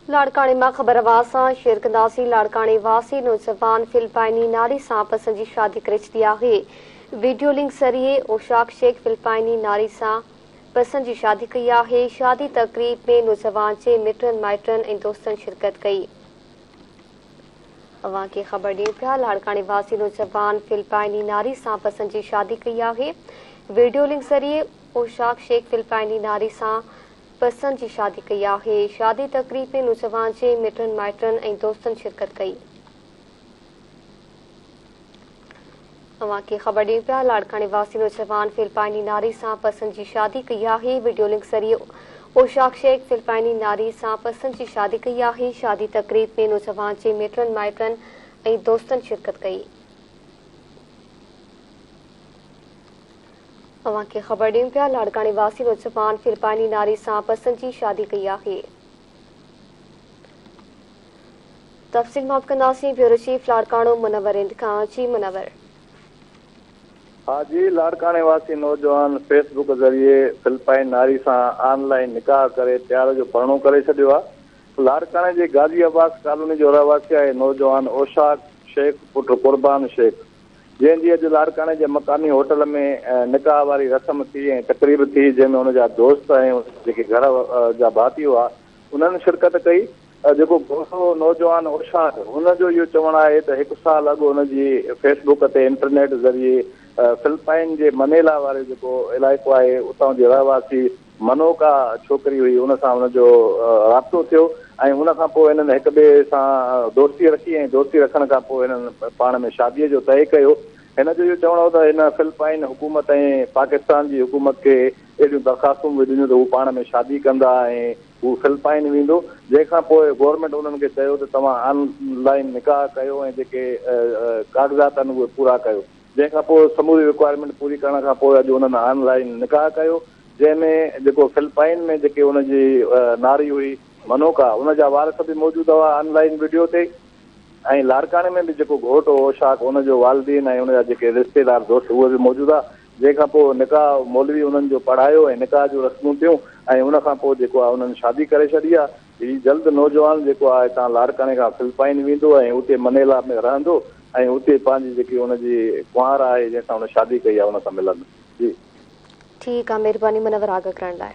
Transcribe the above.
लाड़काने में खबरवार से शेयर कंदासी। लाड़काने वासी नौजवान फिलिपाइनी नारी से पसंद की शादी करे छॾी आहे। वीडियो लिंक जरिए ओशाक शेख फिलिपाइनी नारी से पसंद की शादी कई आहे। शादी तकरीब में नौजवान के मिटन माइटन और दोस्तन शिरकत कई। अवां के खबर ॾियूं पिया। लाड़काने वासी नौजवान फिलिपाइनी नारी से पसंद की शादी कई आहे। वीडियो लिंक जरिए ओशाक शेख फिलिपाइनी नारी से पसंद की शादी कई आहे। शादी तकरीब में नौजवान के मिटन माइटन और दोस्तन शिरकत कई। अवां की खबर ॾियूं पिया। लाड़काने वासी नौजवान फिलिपाइनी नारी से पसंद की शादी कई आहे। वीडियो लिंक जरिए ओशाक शेख फिलिपाइनी नारी से पसंद की शादी कई आहे। शादी तकरीब में नौजवान के मिटन माइटन और दोस्तन शिरकत कई। अवां की खबर ॾियूं पिया। लाड़काने वासी नौजवान फिलिपाइनी नारी से पसंद की शादी कई आहे। तफसील माफ़ कंदासीं। ब्यूरो चीफ लाड़कानो मुनवर इंद खां। जी मुनवर। हाँ जी, लाड़काने वासी नौजवान फेसबुक जरिए फिलिपाइन नारी से ऑनलाइन निकाह करे प्यार जो परणो करे छॾियो आहे। लाड़काने जे गाज़ियाबाद कॉलोनी जो रहवासी है नौजवान ओशाक शेख पुट कुर्बान शेख, जैसी अज लाड़काने के मकानी होटल में निकाह वाली रस्म थी ऐं तकरीब थी, जैमें उनजा दोस्त ऐं घर जा भाती हुआ उन्होंने शिरकत कई। जो घोड़ो नौजवान ओशाक उनजो इहो चवणु आहे त 1 साल अॻु उनजी फेसबुक ते इंटरनेट ज़रिए फिलिपाइन के मनेला वाले जो इलाइक़ो है उतां जी रहवासी मनोका छोकरी हुई, उन सां उनजो राब्तो थियो ऐं उन खां पोइ इन्हनि हिक ॿिए सां दोस्ती रखी ऐं दोस्ती रखण खां पोइ इन्हनि पाण में शादीअ जो तय कयो। हिन जो इहो चवणो हो त हिन फिलिपाइन हुकूमत ऐं पाकिस्तान जी हुकूमत खे एॾियूं दरख़्वास्तूं बि ॾिनियूं त हू पाण में शादी कंदा ऐं हू फिलिपाइन वेंदो। जंहिंखां पोइ गवर्नमेंट उन्हनि खे चयो त तव्हां ऑनलाइन निकाह कयो ऐं जेके कागज़ात आहिनि उहे पूरा कयो। जंहिंखां पोइ समूरी रिक्वायरमेंट पूरी करण खां पोइ अॼु उन्हनि ऑनलाइन निकाह कयो, जंहिंमें जेको फिलिपाइन में जेके उनजी नारी हुई मनोका उनजा वारिस बि मौजूदु हुआ ऑनलाइन वीडियो ते, ऐं लाड़काने में भी जेको घोट हो ओशाक उनजो वालिदीन ऐं उनजा जेके रिश्तेदार दोस्त उहे बि मौजूदु आहे। जंहिंखां पोइ निकाह मौलवी उन्हनि जो पढ़ायो ऐं निकाह जो रस्मूं थियूं ऐं उनखां पोइ जेको आहे उन्हनि शादी करे छॾी आहे। हीउ जल्द नौजवान जेको आहे हितां लाड़काने खां फिलिपाइन वेंदो ऐं उते मनेला में रहंदो ऐं उते पंहिंजी जेकी उनजी कुंवार आहे जंहिंसां उन शादी कई आहे उन सां मिलंदो। जी ठीक आहे, महिरबानी मुनवर आगाह करण लाइ।